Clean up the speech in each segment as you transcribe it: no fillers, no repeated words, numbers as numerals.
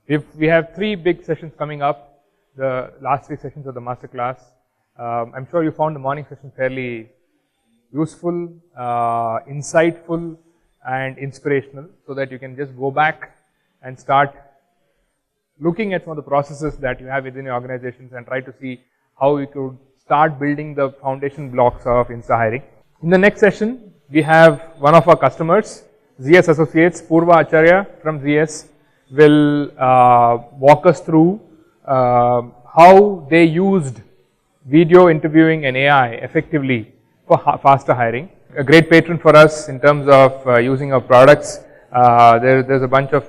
We have 3 big sessions coming up, the last 3 sessions of the master class. I'm sure you found the morning session fairly useful, insightful and inspirational, so that you can just go back and start looking at some of the processes that you have within your organizations and try to see how you could start building the foundation blocks of insta-hiring. In the next session, we have one of our customers, ZS Associates, Purva Acharya from ZS, will walk us through how they used video interviewing and AI effectively for faster hiring. A great patron for us in terms of using our products. There's a bunch of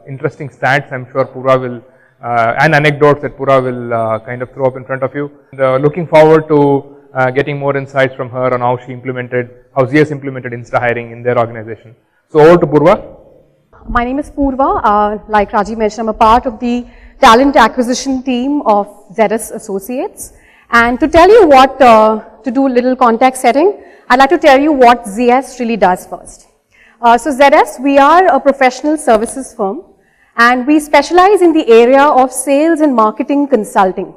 interesting stats I'm sure Purva will, and anecdotes that Purva will kind of throw up in front of you. And, looking forward to getting more insights from her on how ZS implemented insta-hiring in their organization. So over to Purva. My name is Purva. Like Rajiv mentioned, I'm a part of the talent acquisition team of ZS Associates. And to tell you what, to do a little context setting, I'd like to tell you what ZS really does first. So ZS, we are a professional services firm and we specialize in the area of sales and marketing consulting.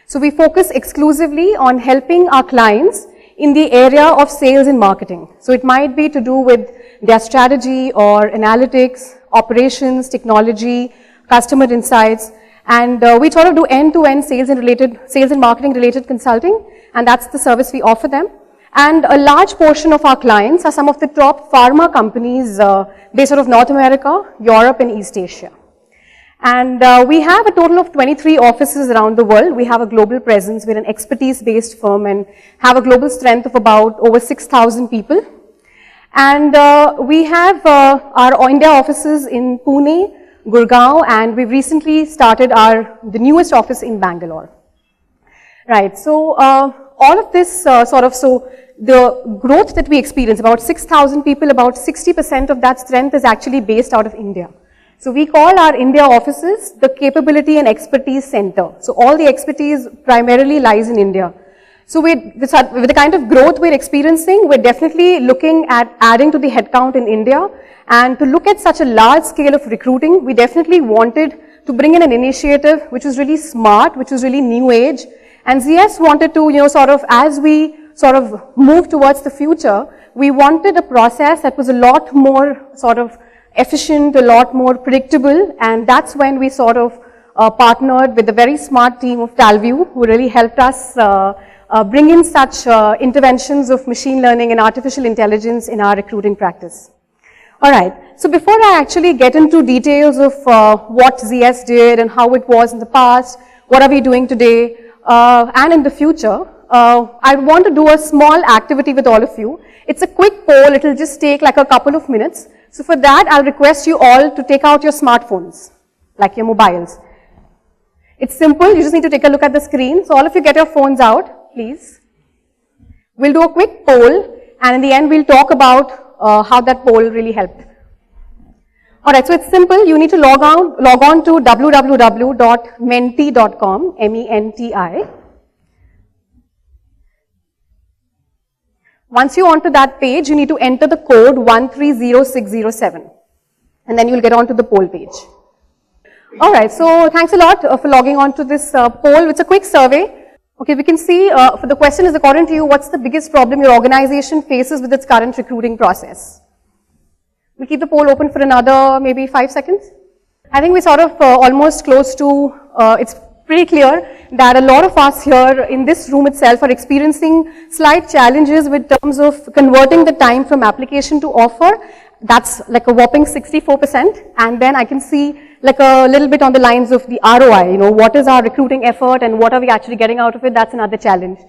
So we focus exclusively on helping our clients in the area of sales and marketing. So it might be to do with their strategy or analytics, operations, technology, customer insights, and we sort of do end-to-end sales and marketing related consulting, and that's the service we offer them. And a large portion of our clients are some of the top pharma companies based out of North America, Europe and East Asia. And we have a total of 23 offices around the world. We have a global presence. We're an expertise-based firm and have a global strength of about over 6,000 people. And we have our India offices in Pune, Gurgaon, and we've recently started the newest office in Bangalore. Right, so all of this the growth that we experience, about 6,000 people, about 60% of that strength is actually based out of India. So we call our India offices the Capability and Expertise Center. So all the expertise primarily lies in India. So with the kind of growth we're experiencing, we're definitely looking at adding to the headcount in India. And to look at such a large scale of recruiting, we definitely wanted to bring in an initiative which was really smart, which was really new age. And ZS wanted to, as we move towards the future, we wanted a process that was a lot more efficient, a lot more predictable, and that's when we partnered with a very smart team of Talview who really helped us bring in such interventions of machine learning and artificial intelligence in our recruiting practice. Alright, so before I actually get into details of what ZS did and how it was in the past, what are we doing today, and in the future, I want to do a small activity with all of you. It's a quick poll, it'll just take like a couple of minutes. So for that, I'll request you all to take out your smartphones, like your mobiles. It's simple, you just need to take a look at the screen. So all of you get your phones out, please. We'll do a quick poll, and in the end, we'll talk about how that poll really helped. Alright, so it's simple. You need to log on to www.menti.com, M-E-N-T-I. Once you're onto that page, you need to enter the code 130607. And then you'll get onto the poll page. Alright, so thanks a lot for logging on to this poll. It's a quick survey. Okay, we can see, for the question is, according to you, what's the biggest problem your organization faces with its current recruiting process? We'll keep the poll open for another maybe 5 seconds. I think we're almost close to, it's pretty clear that a lot of us here in this room itself are experiencing slight challenges with terms of converting the time from application to offer. That's like a whopping 64%. And then I can see like a little bit on the lines of the ROI, what is our recruiting effort and what are we actually getting out of it? That's another challenge.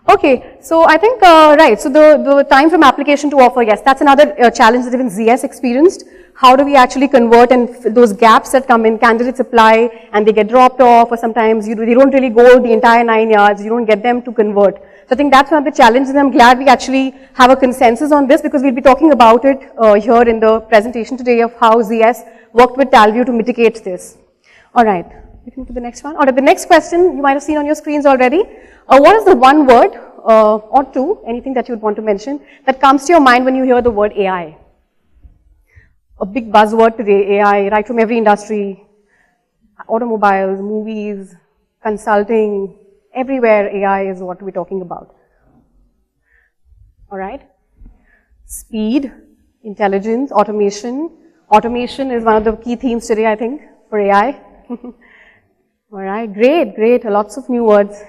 Okay, so I think, right, so the time from application to offer, yes, that's another challenge that even ZS experienced. How do we actually convert and those gaps that come in, candidates apply and they get dropped off, or sometimes they don't really go the entire 9 yards, you don't get them to convert. So I think that's one of the challenges, and I'm glad we actually have a consensus on this, because we'll be talking about it here in the presentation today of how ZS worked with Talview to mitigate this. Alright, we can move to the next one. Alright, the next question you might have seen on your screens already. What is the one word or two, anything that you would want to mention, that comes to your mind when you hear the word AI? A big buzzword today, AI, right from every industry. automobiles, movies, consulting, everywhere AI is what we're talking about. All right. Speed, intelligence, automation. Automation is one of the key themes today, I think, for AI. All right, great, great, lots of new words.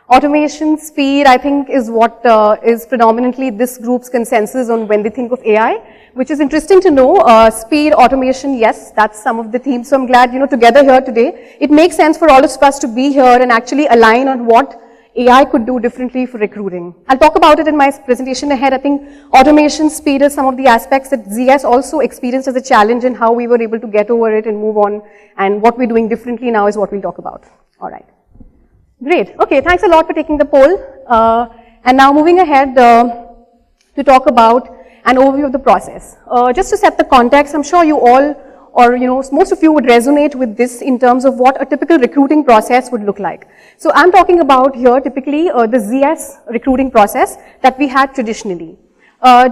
Automation, speed, I think is what is predominantly this group's consensus on when they think of AI, which is interesting to know. Speed, automation, yes, that's some of the themes. So I'm glad, together here today, it makes sense for all of us to be here and actually align on what AI could do differently for recruiting. I'll talk about it in my presentation ahead. I think automation, speed is some of the aspects that ZS also experienced as a challenge and how we were able to get over it and move on, and what we're doing differently now is what we'll talk about. All right. Great. Okay, thanks a lot for taking the poll. And now moving ahead to talk about an overview of the process. Just to set the context, I'm sure you all, or most of you would resonate with this in terms of what a typical recruiting process would look like. So I'm talking about here typically the ZS recruiting process that we had traditionally.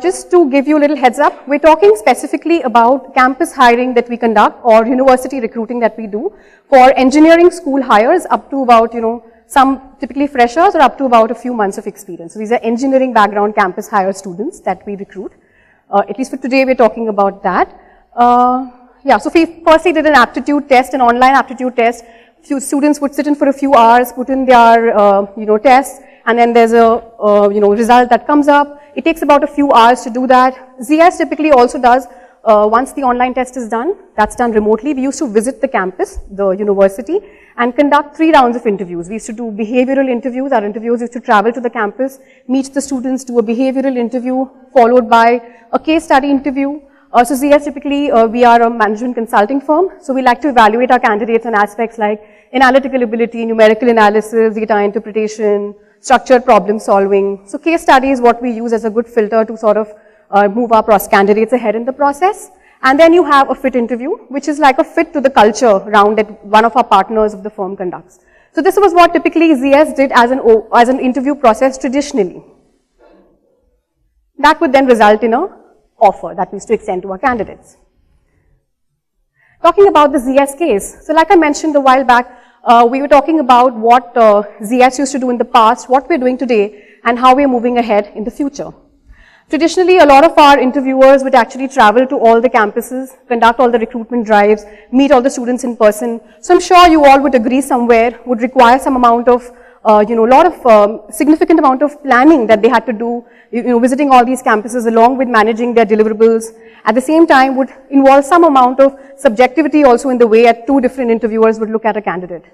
Just to give you a little heads up, we're talking specifically about campus hiring that we conduct or university recruiting that we do for engineering school hires up to about, some typically freshers or up to about a few months of experience. So these are engineering background campus hire students that we recruit. At least for today, we're talking about that. Yeah, so we firstly did an aptitude test, an online aptitude test. Few students would sit in for a few hours, put in their, tests, and then there's a, result that comes up. It takes about a few hours to do that. ZS typically also does, once the online test is done, that's done remotely. We used to visit the campus, the university, and conduct 3 rounds of interviews. We used to do behavioral interviews. Our interviews used to travel to the campus, meet the students, do a behavioral interview, followed by a case study interview. So ZS typically, we are a management consulting firm, so we like to evaluate our candidates on aspects like analytical ability, numerical analysis, data interpretation, structured problem solving. So case study is what we use as a good filter to sort of move our candidates ahead in the process. And then you have a fit interview, which is like a fit to the culture round that one of our partners of the firm conducts. So this was what typically ZS did as an interview process traditionally. That would then result in a offer that we used to extend to our candidates. Talking about the ZS case. So like I mentioned a while back, we were talking about what ZS used to do in the past, what we're doing today, and how we're moving ahead in the future. Traditionally, a lot of our interviewers would actually travel to all the campuses, conduct all the recruitment drives, meet all the students in person. So I'm sure you all would agree somewhere would require some amount of significant amount of planning that they had to do, visiting all these campuses along with managing their deliverables. At the same time would involve some amount of subjectivity also in the way that 2 different interviewers would look at a candidate.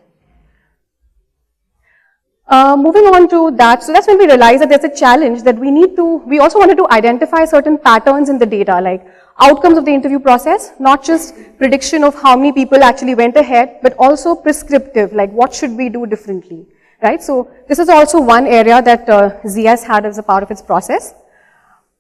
Moving on to that, so that's when we realized that there's a challenge that we also wanted to identify certain patterns in the data, like outcomes of the interview process, not just prediction of how many people actually went ahead, but also prescriptive, like what should we do differently. Right, so this is also one area that ZS had as a part of its process.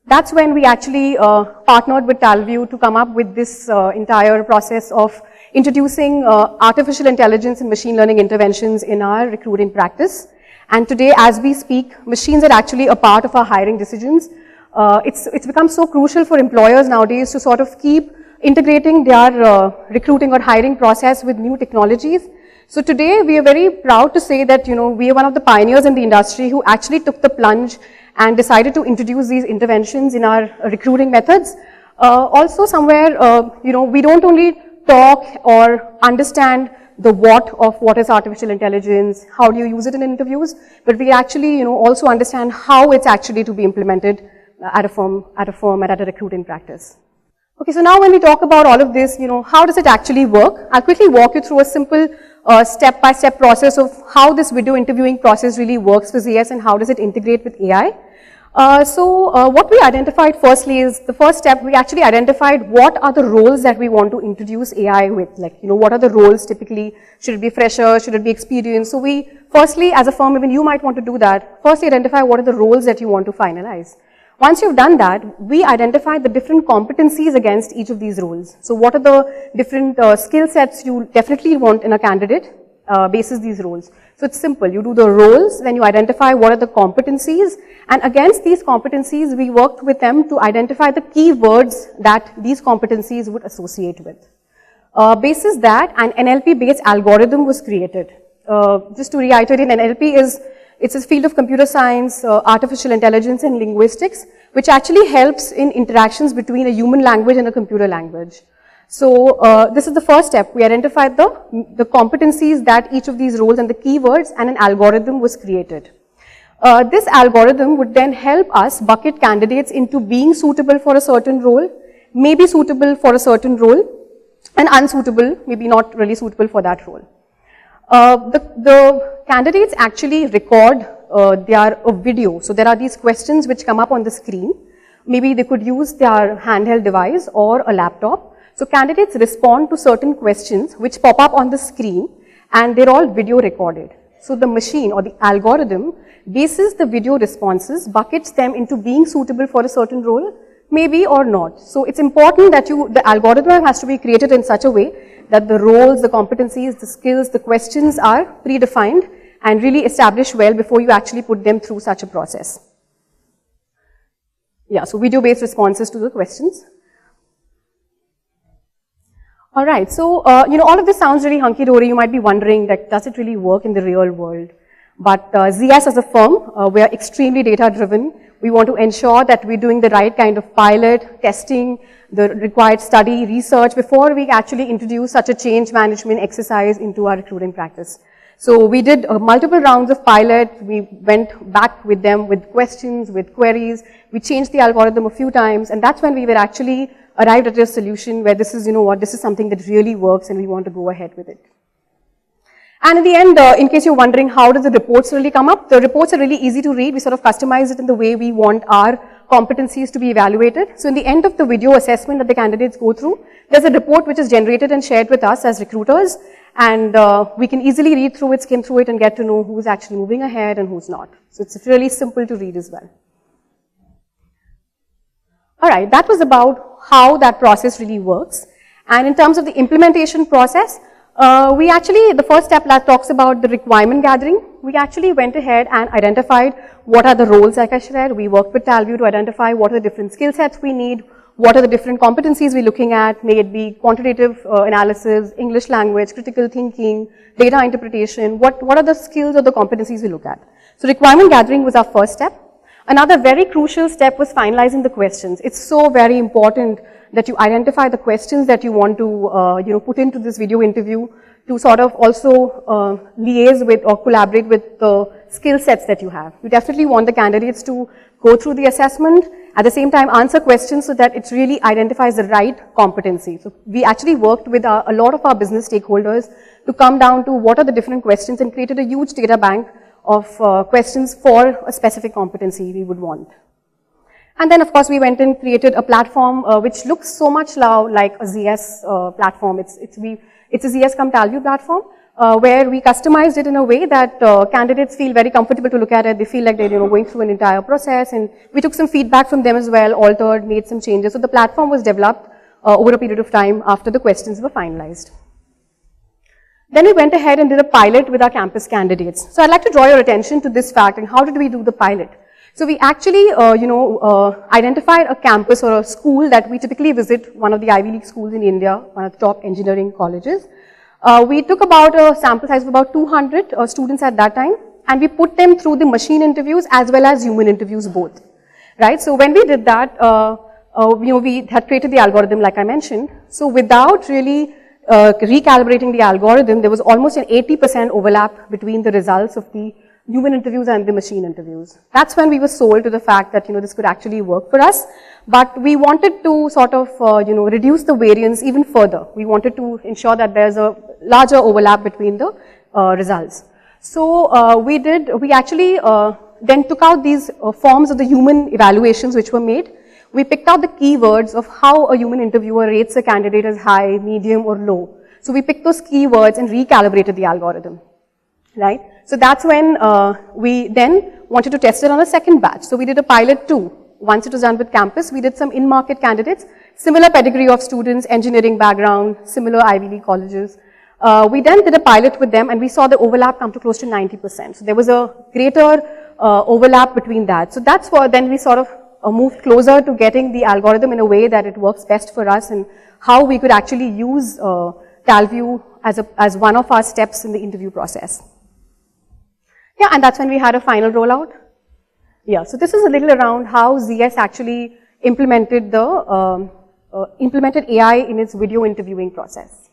That's when we actually partnered with Talview to come up with this entire process of introducing artificial intelligence and machine learning interventions in our recruiting practice. And today, as we speak, machines are actually a part of our hiring decisions. It's become so crucial for employers nowadays to sort of keep integrating their recruiting or hiring process with new technologies. So today, we are very proud to say that, we are one of the pioneers in the industry who actually took the plunge and decided to introduce these interventions in our recruiting methods. Also somewhere, we don't only talk or understand the what of what is artificial intelligence, how do you use it in interviews, but we actually, also understand how it's actually to be implemented at a firm, at a recruiting practice. Okay, so now when we talk about all of this, how does it actually work? I'll quickly walk you through a simple step-by-step process of how this video interviewing process really works for ZS and how does it integrate with AI. What we identified firstly is the first step, we actually identified what are the roles that we want to introduce AI with, like, what are the roles typically, should it be fresher, should it be experienced? So we, firstly, as a firm, even you might want to do that, first identify what are the roles that you want to finalize. Once you've done that, we identified the different competencies against each of these roles. So what are the different skill sets you definitely want in a candidate basis these roles. So it's simple, you do the roles, then you identify what are the competencies, and against these competencies, we worked with them to identify the keywords that these competencies would associate with. Basis that, an NLP-based algorithm was created. Just to reiterate, NLP it's a field of computer science, artificial intelligence, and linguistics, which actually helps in interactions between a human language and a computer language. So this is the first step. We identified the competencies that each of these roles and the keywords, and an algorithm was created. This algorithm would then help us bucket candidates into being suitable for a certain role, maybe suitable for a certain role, and unsuitable, maybe not really suitable for that role. The candidates actually record their video. So there are these questions which come up on the screen. Maybe they could use their handheld device or a laptop. So candidates respond to certain questions which pop up on the screen, and they're all video recorded. So the machine or the algorithm bases the video responses, buckets them into being suitable for a certain role, maybe or not. So it's important that the algorithm has to be created in such a way that the roles, the competencies, the skills, the questions are predefined and really established well before you actually put them through such a process. Yeah, so video-based responses to the questions. All right, so all of this sounds really hunky-dory. You might be wondering, like, does it really work in the real world? But ZS as a firm, we are extremely data-driven. We want to ensure that we're doing the right kind of pilot, testing, the required study, research before we actually introduce such a change management exercise into our recruiting practice. So we did multiple rounds of pilot. We went back with them with questions, with queries. We changed the algorithm a few times, and that's when we were actually arrived at a solution where this is, this is something that really works and we want to go ahead with it. And in the end, in case you're wondering how does the reports really come up, the reports are really easy to read. We sort of customize it in the way we want our competencies to be evaluated. So in the end of the video assessment that the candidates go through, there's a report which is generated and shared with us as recruiters, and we can easily read through it, skim through it, and get to know who's actually moving ahead and who's not. So it's really simple to read as well. All right, that was about how that process really works. And in terms of the implementation process, the first step talks about the requirement gathering. We actually went ahead and identified what are the roles, like I said. We worked with Talview to identify what are the different skill sets we need, what are the different competencies we're looking at, may it be quantitative analysis, English language, critical thinking, data interpretation, what are the skills or the competencies we look at. So requirement gathering was our first step. Another very crucial step was finalizing the questions. It's so very important that you identify the questions that you want to put into this video interview to sort of also liaise with or collaborate with the skill sets that you have. You definitely want the candidates to go through the assessment, at the same time answer questions so that it really identifies the right competency. So we actually worked with a lot of our business stakeholders to come down to what are the different questions and created a huge data bank of questions for a specific competency we would want. And then, of course, we went and created a platform which looks so much like a ZS platform. It's a ZS cum Talview platform where we customized it in a way that candidates feel very comfortable to look at it. They feel like they're going through an entire process, and we took some feedback from them as well, altered, made some changes. So the platform was developed over a period of time after the questions were finalized. Then we went ahead and did a pilot with our campus candidates. So I'd like to draw your attention to this fact, and how did we do the pilot? So we actually, identified a campus or a school that we typically visit, one of the Ivy League schools in India, one of the top engineering colleges. We took about a sample size of about 200 students at that time, and we put them through the machine interviews as well as human interviews both, right? So when we did that, we had created the algorithm like I mentioned. So without really recalibrating the algorithm, there was almost an 80% overlap between the results of the human interviews and the machine interviews. That's when we were sold to the fact that, this could actually work for us. But we wanted to sort of, reduce the variance even further. We wanted to ensure that there's a larger overlap between the results. So we actually then took out these forms of the human evaluations which were made. We picked out the keywords of how a human interviewer rates a candidate as high, medium, or low. So we picked those keywords and recalibrated the algorithm, right? So that's when we then wanted to test it on a second batch. So we did a pilot too. Once it was done with campus, we did some in-market candidates, similar pedigree of students, engineering background, similar Ivy League colleges. We then did a pilot with them, and we saw the overlap come to close to 90%. So there was a greater overlap between that. So that's why then we sort of moved closer to getting the algorithm in a way that it works best for us and how we could actually use TalView as one of our steps in the interview process. Yeah, and that's when we had a final rollout. Yeah, so this is a little around how ZS actually implemented implemented AI in its video interviewing process.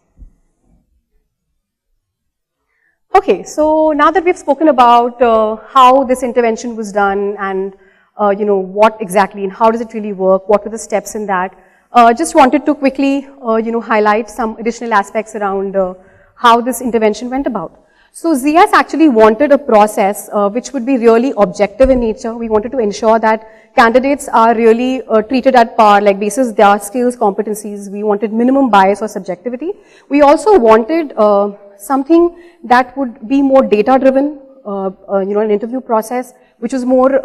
Okay, so now that we've spoken about how this intervention was done and what exactly and how does it really work, what were the steps in that, just wanted to quickly highlight some additional aspects around how this intervention went about. So ZS actually wanted a process which would be really objective in nature. We wanted to ensure that candidates are really treated at par, like basis their skills, competencies. We wanted minimum bias or subjectivity. We also wanted something that would be more data-driven, an interview process, which was more,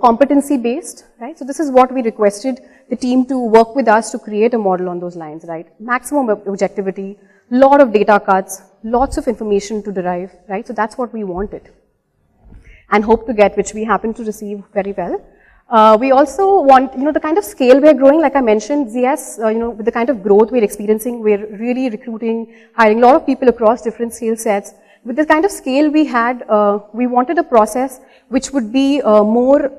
competency-based, right? So this is what we requested the team to work with us to create a model on those lines, right? Maximum objectivity, lot of data cuts, lots of information to derive, right? So that's what we wanted and hope to get, which we happen to receive very well. We also want, the kind of scale we're growing, like I mentioned, ZS, with the kind of growth we're experiencing, we're really recruiting, hiring a lot of people across different skill sets. With the kind of scale we had, we wanted a process which would be more,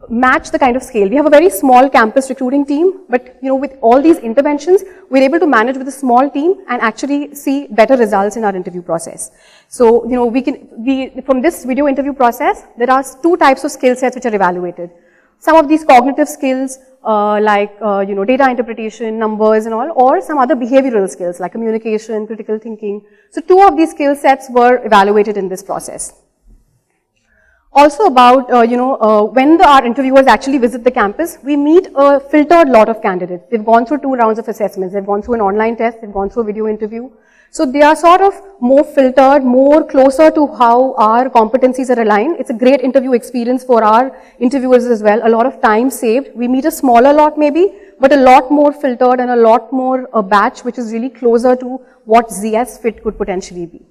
match the kind of scale. We have a very small campus recruiting team, but with all these interventions, we're able to manage with a small team and actually see better results in our interview process. So, from this video interview process, there are two types of skill sets which are evaluated. Some of these cognitive skills, like, data interpretation, numbers and all, or some other behavioral skills like communication, critical thinking. So two of these skill sets were evaluated in this process. Also about, when our interviewers actually visit the campus, we meet a filtered lot of candidates. They've gone through 2 rounds of assessments. They've gone through an online test. They've gone through a video interview. So they are sort of more filtered, more closer to how our competencies are aligned. It's a great interview experience for our interviewers as well. A lot of time saved. We meet a smaller lot maybe, but a lot more filtered and a lot more a batch which is really closer to what ZS fit could potentially be.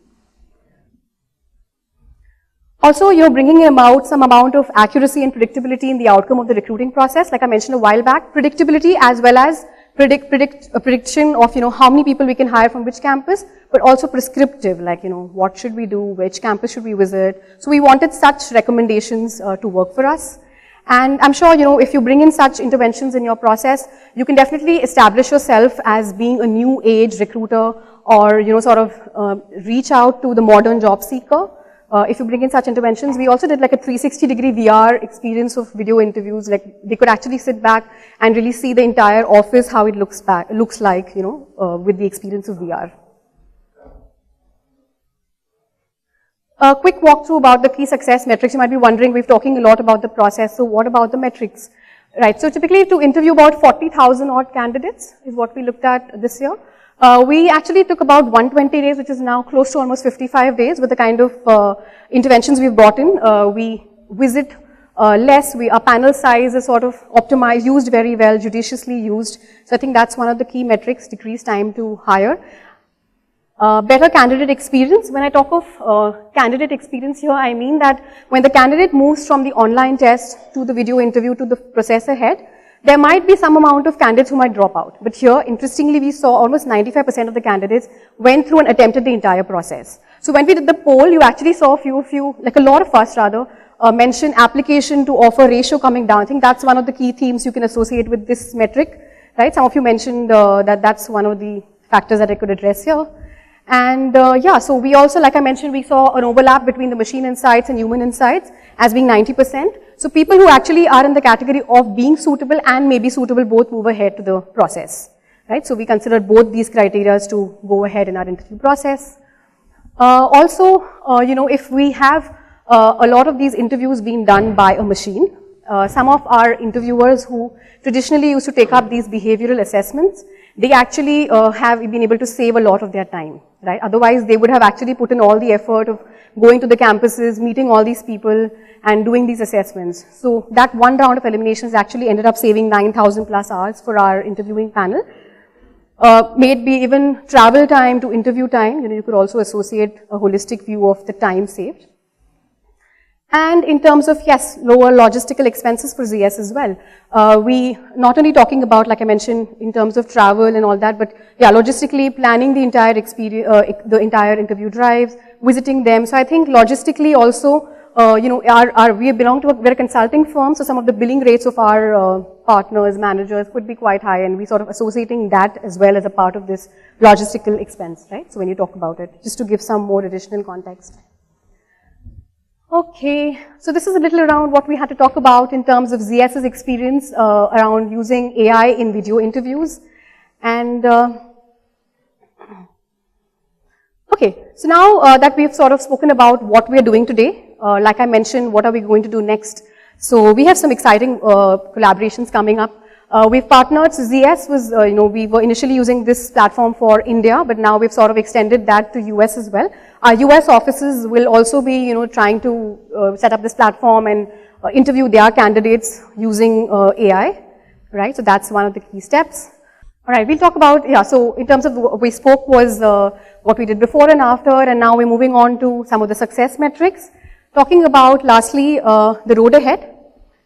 Also, bringing about some amount of accuracy and predictability in the outcome of the recruiting process. Like I mentioned a while back, predictability as well as a prediction of, how many people we can hire from which campus, but also prescriptive, like, what should we do, which campus should we visit. So we wanted such recommendations to work for us. And I'm sure, if you bring in such interventions in your process, you can definitely establish yourself as being a new age recruiter or, reach out to the modern job seeker. If you bring in such interventions, we also did like a 360-degree VR experience of video interviews. Like they could actually sit back and really see the entire office, how it looks like, with the experience of VR. A quick walkthrough about the key success metrics. You might be wondering, we're talking a lot about the process, so what about the metrics? Right, so typically to interview about 40,000 odd candidates is what we looked at this year. We actually took about 120 days, which is now close to almost 55 days with the kind of interventions we've brought in. We visit less, our panel size is sort of optimized, used very well, judiciously used. So I think that's one of the key metrics, decreased time to hire. Better candidate experience. When I talk of candidate experience here, I mean that when the candidate moves from the online test to the video interview to the process ahead, there might be some amount of candidates who might drop out. But here, interestingly, we saw almost 95% of the candidates went through and attempted the entire process. So when we did the poll, you actually saw a few, like a lot of us rather, mention application to offer ratio coming down. I think that's one of the key themes you can associate with this metric, right? Some of you mentioned that that's one of the factors that I could address here. And so we also, like I mentioned, we saw an overlap between the machine insights and human insights as being 90%. So people who actually are in the category of being suitable and maybe suitable both move ahead to the process, right? So we considered both these criteria to go ahead in our interview process. Also, if we have a lot of these interviews being done by a machine, some of our interviewers who traditionally used to take up these behavioral assessments, they actually have been able to save a lot of their time, right? Otherwise, they would have actually put in all the effort of going to the campuses, meeting all these people, and doing these assessments. So that one round of eliminations actually ended up saving 9,000 plus hours for our interviewing panel. Maybe even travel time to interview time, you could also associate a holistic view of the time saved. And in terms of, yes, lower logistical expenses for ZS as well. We not only talking about, like I mentioned, in terms of travel and all that, but yeah, logistically planning the entire experience, the entire interview drives, visiting them. So I think logistically also, you know, we belong to we're a consulting firm, so some of the billing rates of our partners, managers could be quite high, and we sort of associating that as well as a part of this logistical expense, right? So when you talk about it, just to give some more additional context. Okay, so this is a little around what we had to talk about in terms of ZS's experience around using AI in video interviews. And okay, so now that we've sort of spoken about what we're doing today, like I mentioned, what are we going to do next? So we have some exciting collaborations coming up. We've partnered, so ZS was, you know, we were initially using this platform for India, but now we've sort of extended that to US as well. Our US offices will also be, you know, trying to set up this platform and interview their candidates using AI, right? So that's one of the key steps. All right, we'll talk about, yeah, so in terms of what we spoke was what we did before and after, and now we're moving on to some of the success metrics. Talking about, lastly, the road ahead.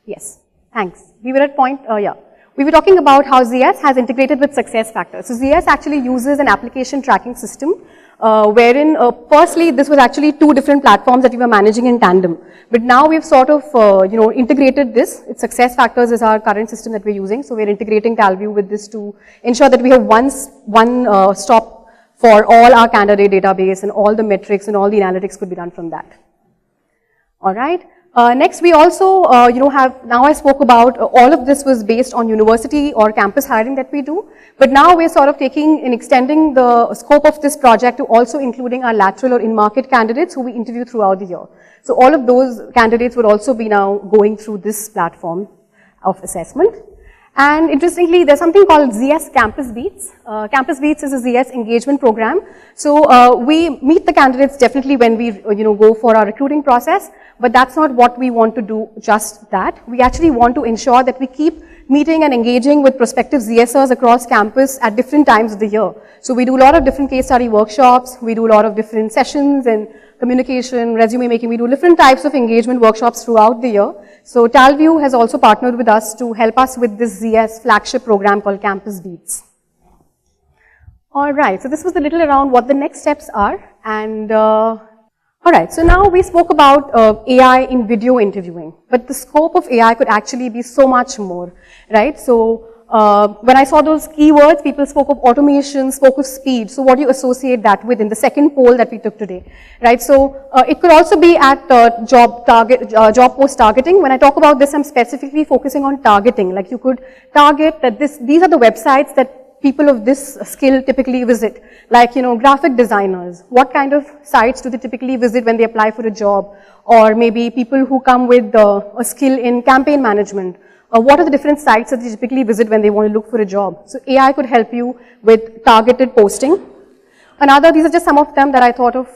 Yes, thanks. We were at point, yeah. We were talking about how ZS has integrated with success factors. So ZS actually uses an application tracking system, wherein, firstly, this was actually two different platforms that we were managing in tandem. But now we've sort of, you know, integrated this. It's success factors is our current system that we're using. So we're integrating Talview with this to ensure that we have one stop for all our candidate database, and all the metrics and all the analytics could be done from that. All right. Next, we also, you know, now I spoke about all of this was based on university or campus hiring that we do, but now we're sort of taking and extending the scope of this project to also including our lateral or in-market candidates who we interview throughout the year. So all of those candidates would also be now going through this platform of assessment. And interestingly, there's something called ZS Campus Beats. Campus Beats is a ZS engagement program. So we meet the candidates definitely when we, you know, go for our recruiting process, but that's not what we want to do, just that. We actually want to ensure that we keep meeting and engaging with prospective ZSers across campus at different times of the year. So we do a lot of different case study workshops, we do a lot of different sessions and communication, resume making, we do different types of engagement workshops throughout the year. So Talview has also partnered with us to help us with this ZS flagship program called Campus Beats. Alright, so this was a little around what the next steps are, and alright, so now we spoke about AI in video interviewing, but the scope of AI could actually be so much more, right? So when I saw those keywords, people spoke of automation, spoke of speed. So what do you associate that with in the second poll that we took today, right? So it could also be at job post targeting. When I talk about this, I'm specifically focusing on targeting. Like you could target that these are the websites that people of this skill typically visit. Like, you know, graphic designers. What kind of sites do they typically visit when they apply for a job? Or maybe people who come with a skill in campaign management. What are the different sites that they typically visit when they want to look for a job? So AI could help you with targeted posting. These are just some of them that I thought of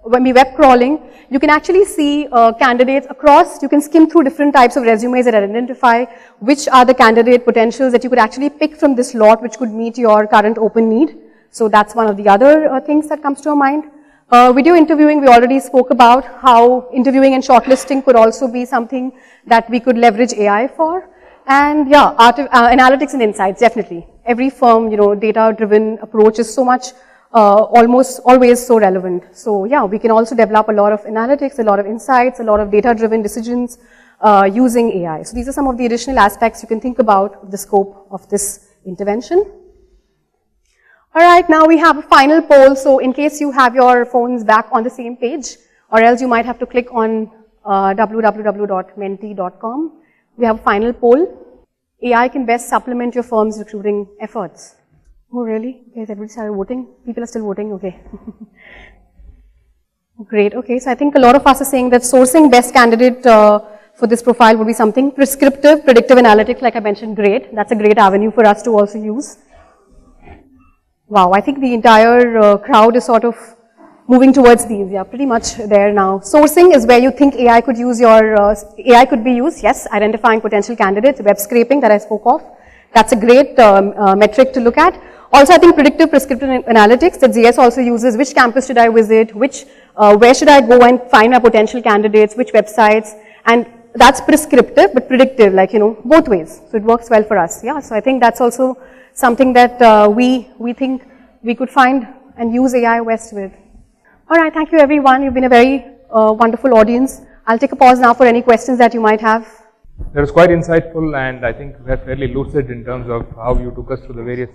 when we web crawling. You can actually see candidates across, you can skim through different types of resumes and identify which are the candidate potentials that you could actually pick from this lot which could meet your current open need. So that's one of the other things that comes to our mind. Video interviewing, we already spoke about how interviewing and shortlisting could also be something that we could leverage AI for. And yeah, analytics and insights, definitely. Every firm, you know, data-driven approach is so much, almost always so relevant. So yeah, we can also develop a lot of analytics, a lot of insights, a lot of data-driven decisions using AI. So these are some of the additional aspects you can think about the scope of this intervention. Alright, now we have a final poll, so in case you have your phones back on the same page, or else you might have to click on www.menti.com. We have a final poll. AI can best supplement your firm's recruiting efforts. Oh really? Okay, everybody started voting? People are still voting? Okay. Great, okay, so I think a lot of us are saying that sourcing best candidate for this profile would be something prescriptive, predictive analytics, like I mentioned, great. That's a great avenue for us to also use. Wow, I think the entire crowd is sort of moving towards these. Yeah, pretty much there now. Sourcing is where you think AI could use AI could be used. Yes, identifying potential candidates, web scraping that I spoke of. That's a great metric to look at. Also, I think predictive prescriptive analytics that ZS also uses. Which campus did I visit? Which where should I go and find my potential candidates, which websites, and that's prescriptive but predictive, like, both ways. So it works well for us. Yeah, so I think that's also something that we think we could find and use AI West with. All right, thank you everyone. You've been a very wonderful audience. I'll take a pause now for any questions that you might have. That was quite insightful, and I think we are fairly lucid in terms of how you took us through the various